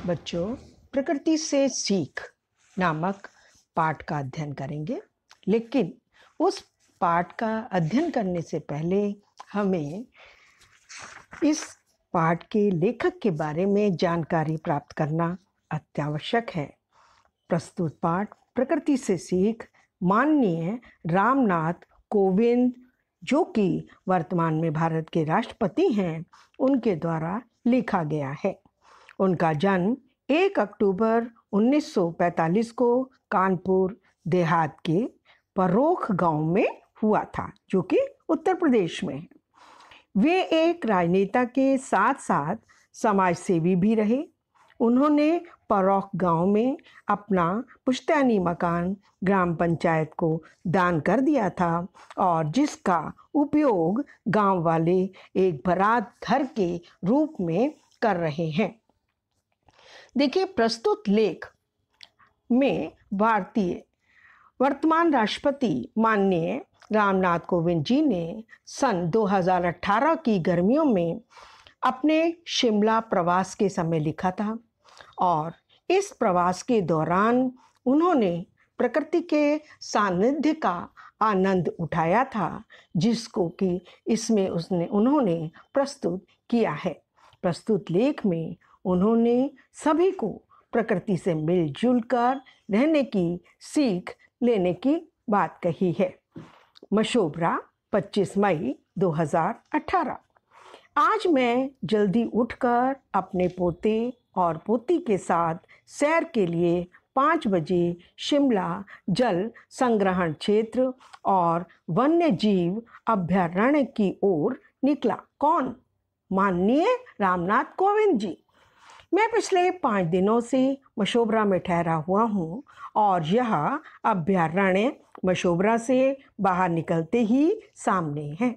बच्चों, प्रकृति से सीख नामक पाठ का अध्ययन करेंगे। लेकिन उस पाठ का अध्ययन करने से पहले हमें इस पाठ के लेखक के बारे में जानकारी प्राप्त करना अत्यावश्यक है। प्रस्तुत पाठ प्रकृति से सीख माननीय रामनाथ कोविंद, जो कि वर्तमान में भारत के राष्ट्रपति हैं, उनके द्वारा लिखा गया है। उनका जन्म 1 अक्टूबर 1945 को कानपुर देहात के परोख गांव में हुआ था, जो कि उत्तर प्रदेश में है। वे एक राजनेता के साथ साथ समाज सेवी भी रहे। उन्होंने परोख गांव में अपना पुश्तैनी मकान ग्राम पंचायत को दान कर दिया था और जिसका उपयोग गांव वाले एक बारात घर के रूप में कर रहे हैं। देखिए, प्रस्तुत लेख में भारतीय वर्तमान राष्ट्रपति माननीय रामनाथ कोविंद जी ने सन 2018 की गर्मियों में अपने शिमला प्रवास के समय लिखा था और इस प्रवास के दौरान उन्होंने प्रकृति के सानिध्य का आनंद उठाया था, जिसको कि इसमें उन्होंने प्रस्तुत किया है। प्रस्तुत लेख में उन्होंने सभी को प्रकृति से मिलजुल कर रहने की सीख लेने की बात कही है। मशोबरा 25 मई 2018। आज मैं जल्दी उठकर अपने पोते और पोती के साथ सैर के लिए 5 बजे शिमला जल संग्रहण क्षेत्र और वन्य जीव अभयारण्य की ओर निकला। कौन? माननीय रामनाथ कोविंद जी। मैं पिछले 5 दिनों से मशोबरा में ठहरा हुआ हूँ और यह अभयारण्य मशोबरा से बाहर निकलते ही सामने है।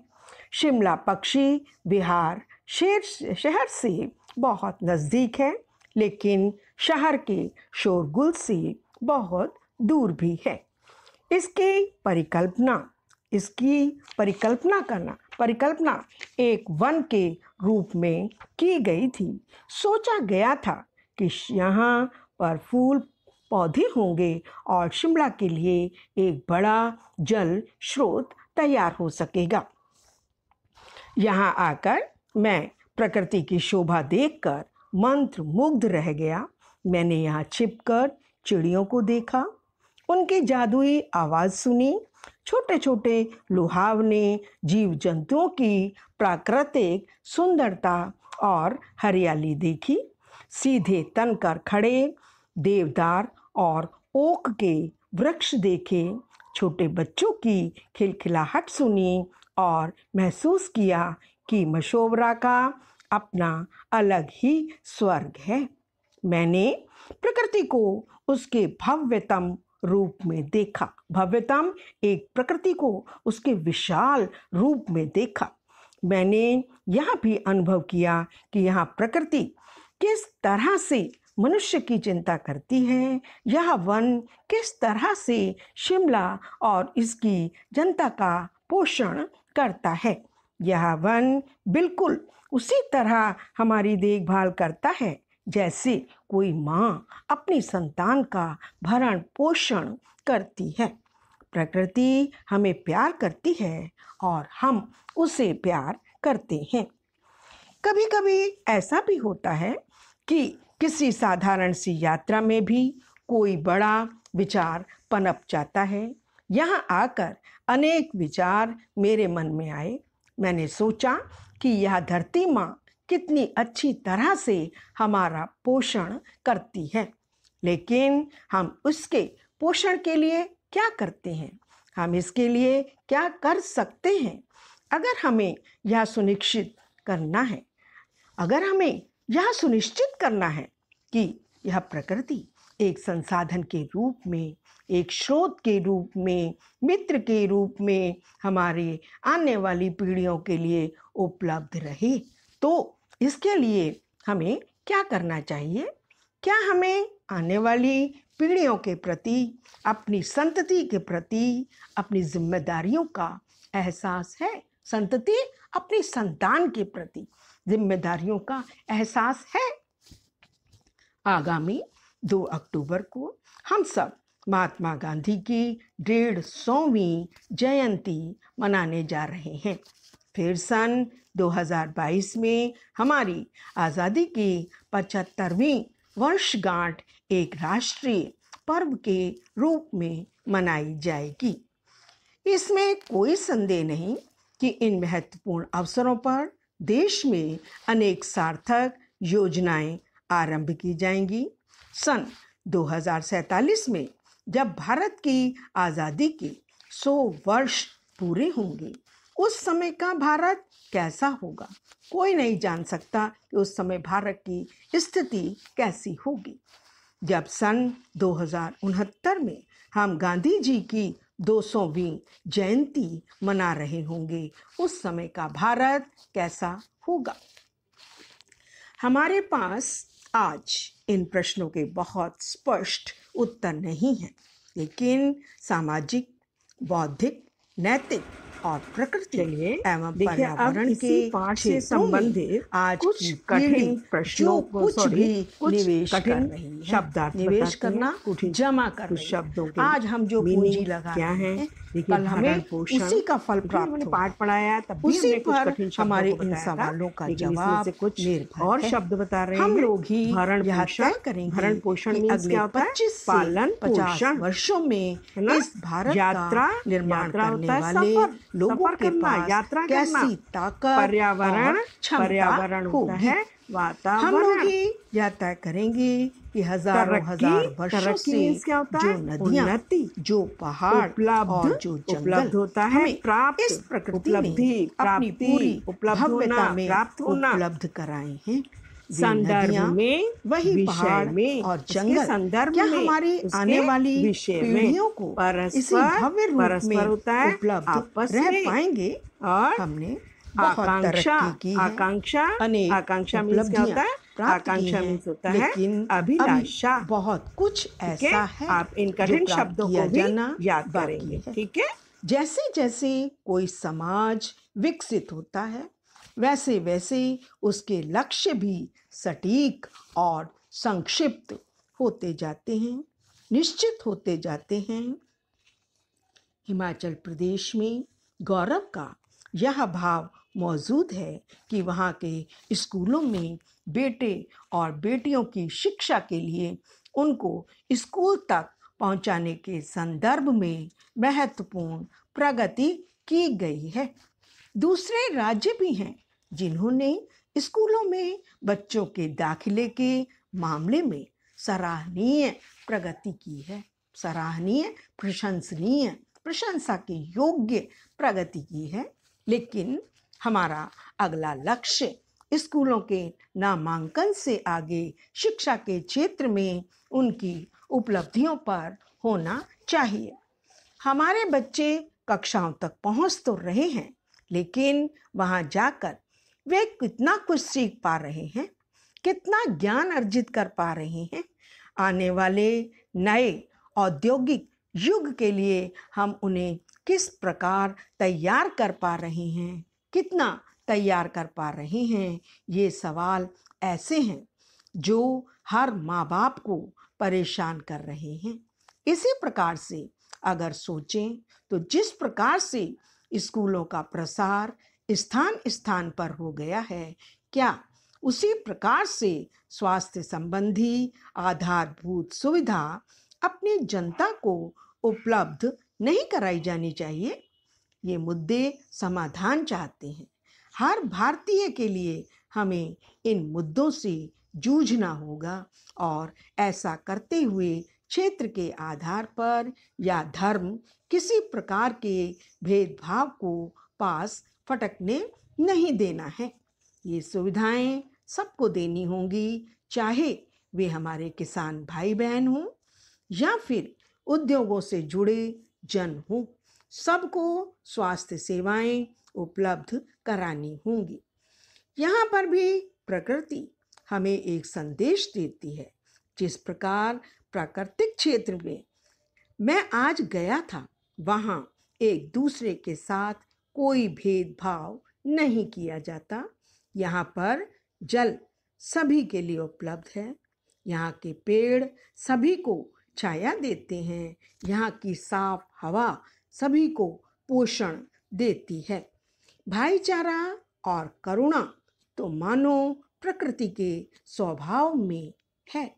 शिमला पक्षी विहार शहर से बहुत नज़दीक है, लेकिन शहर के शोरगुल से बहुत दूर भी है। इसकी परिकल्पना एक वन के रूप में की गई थी। सोचा गया था कि यहाँ पर फूल पौधे होंगे और शिमला के लिए एक बड़ा जल स्रोत तैयार हो सकेगा। यहाँ आकर मैं प्रकृति की शोभा देखकर मंत्रमुग्ध रह गया। मैंने यहाँ छिपकर चिड़ियों को देखा, उनकी जादुई आवाज़ सुनी, छोटे छोटे लुहावने जीव जंतुओं की प्राकृतिक सुंदरता और हरियाली देखी, सीधे तन कर खड़े देवदार और ओक के वृक्ष देखे, छोटे बच्चों की खिलखिलाहट सुनी और महसूस किया कि मशोबरा का अपना अलग ही स्वर्ग है। मैंने प्रकृति को उसके भव्यतम रूप में देखा। भव्यतम एक प्रकृति को उसके विशाल रूप में देखा। मैंने यह भी अनुभव किया कि यहाँ प्रकृति किस तरह से मनुष्य की चिंता करती है। यह वन किस तरह से शिमला और इसकी जनता का पोषण करता है। यह वन बिल्कुल उसी तरह हमारी देखभाल करता है जैसे कोई माँ अपनी संतान का भरण पोषण करती है। प्रकृति हमें प्यार करती है और हम उसे प्यार करते हैं। कभी कभी ऐसा भी होता है कि किसी साधारण सी यात्रा में भी कोई बड़ा विचार पनप जाता है। यहाँ आकर अनेक विचार मेरे मन में आए। मैंने सोचा कि यह धरती माँ कितनी अच्छी तरह से हमारा पोषण करती है, लेकिन हम उसके पोषण के लिए क्या करते हैं? हम इसके लिए क्या कर सकते हैं? अगर हमें यह सुनिश्चित करना है कि यह प्रकृति एक संसाधन के रूप में, एक स्रोत के रूप में, मित्र के रूप में हमारे आने वाली पीढ़ियों के लिए उपलब्ध रहे, तो इसके लिए हमें क्या करना चाहिए? क्या हमें आने वाली पीढ़ियों के प्रति, अपनी संतति के प्रति अपनी जिम्मेदारियों का एहसास है? संतति अपनी संतान के प्रति जिम्मेदारियों का एहसास है? आगामी 2 अक्टूबर को हम सब महात्मा गांधी की 150वीं जयंती मनाने जा रहे हैं। फिर सन 2022 में हमारी आज़ादी की 75वीं वर्षगांठ एक राष्ट्रीय पर्व के रूप में मनाई जाएगी। इसमें कोई संदेह नहीं कि इन महत्वपूर्ण अवसरों पर देश में अनेक सार्थक योजनाएं आरंभ की जाएंगी। सन 2047 में जब भारत की आज़ादी के 100 वर्ष पूरे होंगे, उस समय का भारत कैसा होगा, कोई नहीं जान सकता कि उस समय भारत की स्थिति कैसी होगी। जब सन 2069 में हम गांधी जी की 200वीं जयंती मना रहे होंगे, उस समय का भारत कैसा होगा। हमारे पास आज इन प्रश्नों के बहुत स्पष्ट उत्तर नहीं हैं, लेकिन सामाजिक, बौद्धिक, नैतिक और प्रकृति एवं पर्यावरण के पाठ से संबंधित आज कुछ कठिन प्रश्नों को निवेश कर रही है। शब्दार्थ निवेश करना, जमा कर शब्दों के आज हम जो पूंजी लगा क्या है, कल हमें उसी का फल प्राप्त हो। पाठ पढ़ाया तब उसी पर हमारे इन सवालों का जवाब कुछ और शब्द बता रहे हैं। हम लोग ही यह तय करेंगे भरण पोषण में अगले 25 पालन 50 वर्षों में इस भारत यात्रा निर्माण करने वाले लोगों के पास यात्रा कैसी ताकत, पर्यावरण होता है, वातावरण। हम लोग ही यह तय करेंगे कि हजारों हजार वर्षों से जो नदियाँ, जो पहाड़ और जो जंगल होता है, प्राप्त इस प्रकृति ने अपनी पूरी भव्यता में उपलब्ध कराए हैं। संदर्भ में वही पहाड़ में और जंगल संदर्भ क्या हमारी आने वाली पीढ़ियों को इसी भव्य रूप में उपलब्ध रह पाएंगे। और हमने आकांक्षा मीन्स क्या होता है, आकांक्षा मीन्स होता है लेकिन अभिलाषा। बहुत कुछ ऐसा है आप इन कठिन शब्दों को भी याद करेंगे, ठीक है। जैसे जैसे कोई समाज विकसित होता है, वैसे वैसे उसके लक्ष्य भी सटीक और संक्षिप्त होते जाते हैं, निश्चित होते जाते हैं। हिमाचल प्रदेश में गौरव का यह भाव मौजूद है कि वहाँ के स्कूलों में बेटे और बेटियों की शिक्षा के लिए उनको स्कूल तक पहुँचाने के संदर्भ में महत्वपूर्ण प्रगति की गई है। दूसरे राज्य भी हैं जिन्होंने स्कूलों में बच्चों के दाखिले के मामले में सराहनीय प्रगति की है, सराहनीय, प्रशंसनीय, प्रशंसा के योग्य प्रगति की है। लेकिन हमारा अगला लक्ष्य स्कूलों के नामांकन से आगे शिक्षा के क्षेत्र में उनकी उपलब्धियों पर होना चाहिए। हमारे बच्चे कक्षाओं तक पहुंच तो रहे हैं, लेकिन वहां जाकर वे कितना कुछ सीख पा रहे हैं, कितना ज्ञान अर्जित कर पा रहे हैं। आने वाले नए औद्योगिक युग के लिए हम उन्हें किस प्रकार तैयार कर पा रहे हैं, कितना तैयार कर पा रहे हैं, ये सवाल ऐसे हैं जो हर माँ बाप को परेशान कर रहे हैं। इसी प्रकार से अगर सोचें तो जिस प्रकार से स्कूलों का प्रसार स्थान स्थान पर हो गया है, क्या उसी प्रकार से स्वास्थ्य संबंधी आधारभूत सुविधा अपनी जनता को उपलब्ध नहीं कराई जानी चाहिए? ये मुद्दे समाधान चाहते हैं। हर भारतीय के लिए हमें इन मुद्दों से जूझना होगा और ऐसा करते हुए क्षेत्र के आधार पर या धर्म किसी प्रकार के भेदभाव को पास फटकने नहीं देना है। ये सुविधाएं सबको देनी होंगी, चाहे वे हमारे किसान भाई बहन हों या फिर उद्योगों से जुड़े जन हों। सबको स्वास्थ्य सेवाएं उपलब्ध करानी होंगी। यहाँ पर भी प्रकृति हमें एक संदेश देती है। जिस प्रकार प्राकृतिक क्षेत्र में मैं आज गया था, वहाँ एक दूसरे के साथ कोई भेदभाव नहीं किया जाता। यहाँ पर जल सभी के लिए उपलब्ध है। यहाँ के पेड़ सभी को छाया देते हैं। यहाँ की साफ हवा सभी को पोषण देती है। भाईचारा और करुणा तो मानो प्रकृति के स्वभाव में है।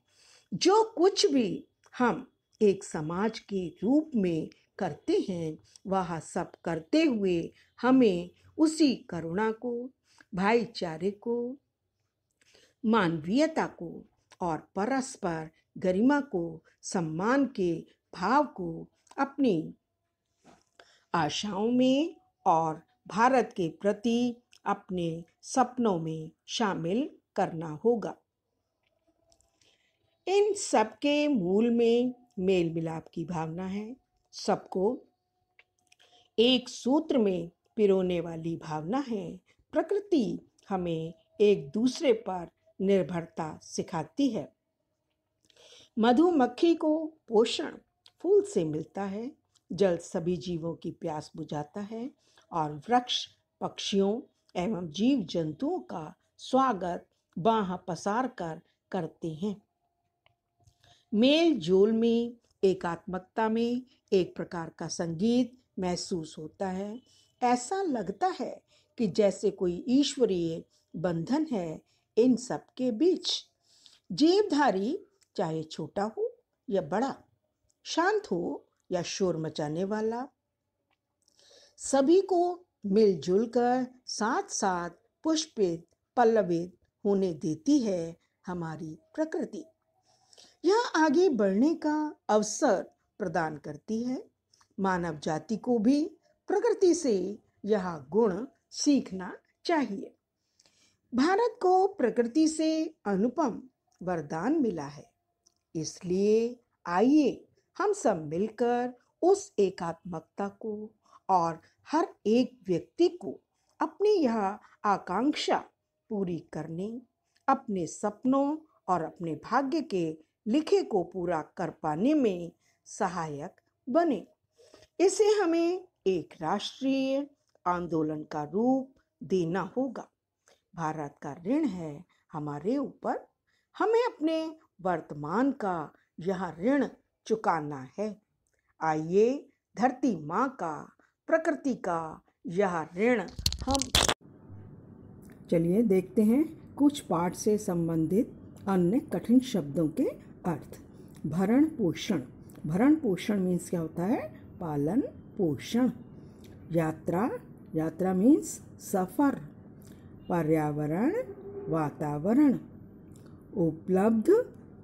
जो कुछ भी हम एक समाज के रूप में करते हैं, वह सब करते हुए हमें उसी करुणा को, भाईचारे को, मानवीयता को और परस्पर गरिमा को, सम्मान के भाव को अपनी आशाओं में और भारत के प्रति अपने सपनों में शामिल करना होगा। इन सबके मूल में मेल मिलाप की भावना है। सबको एक सूत्र में पिरोने वाली भावना है। प्रकृति हमें एक दूसरे पर निर्भरता सिखाती है। मधुमक्खी को पोषण फूल से मिलता है, जल सभी जीवों की प्यास बुझाता है और वृक्ष पक्षियों एवं जीव जंतुओं का स्वागत बाह पसार कर करते हैं। मेल जोल में, एकात्मकता में एक प्रकार का संगीत महसूस होता है। ऐसा लगता है कि जैसे कोई ईश्वरीय बंधन है इन सब के बीच। जीवधारी चाहे छोटा हो या बड़ा, शांत हो या शोर मचाने वाला, सभी को मिलजुल कर साथ साथ पुष्पित पल्लवित होने देती है हमारी प्रकृति। यह आगे बढ़ने का अवसर प्रदान करती है। मानव जाति को भी प्रकृति से यह गुण सीखना चाहिए। भारत को प्रकृति से अनुपम वरदान मिला है, इसलिए आइए हम सब मिलकर उस एकात्मकता को और हर एक व्यक्ति को अपनी यह आकांक्षा पूरी करने, अपने सपनों और अपने भाग्य के लिखे को पूरा कर पाने में सहायक बने। इसे हमें एक राष्ट्रीय आंदोलन का रूप देना होगा। भारत का ऋण है हमारे ऊपर, हमें अपने वर्तमान का यह ऋण चुकाना है। आइए धरती माँ का, प्रकृति का यह ऋण हम। चलिए देखते हैं कुछ पाठ से संबंधित अन्य कठिन शब्दों के अर्थ। भरण पोषण। भरण पोषण मीन्स क्या होता है? पालन पोषण। यात्रा। यात्रा मीन्स सफर। पर्यावरण, वातावरण। उपलब्ध।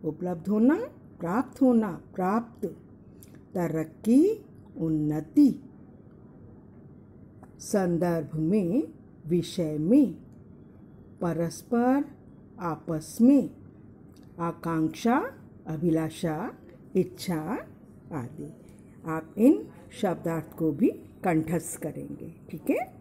उपलब्ध होना, प्राप्त होना, प्राप्त। तरक्की, उन्नति। संदर्भ में, विषय में। परस्पर, आपस में। आकांक्षा, अभिलाषा, इच्छा आदि। आप इन शब्दार्थ को भी कंठस्थ करेंगे, ठीक है।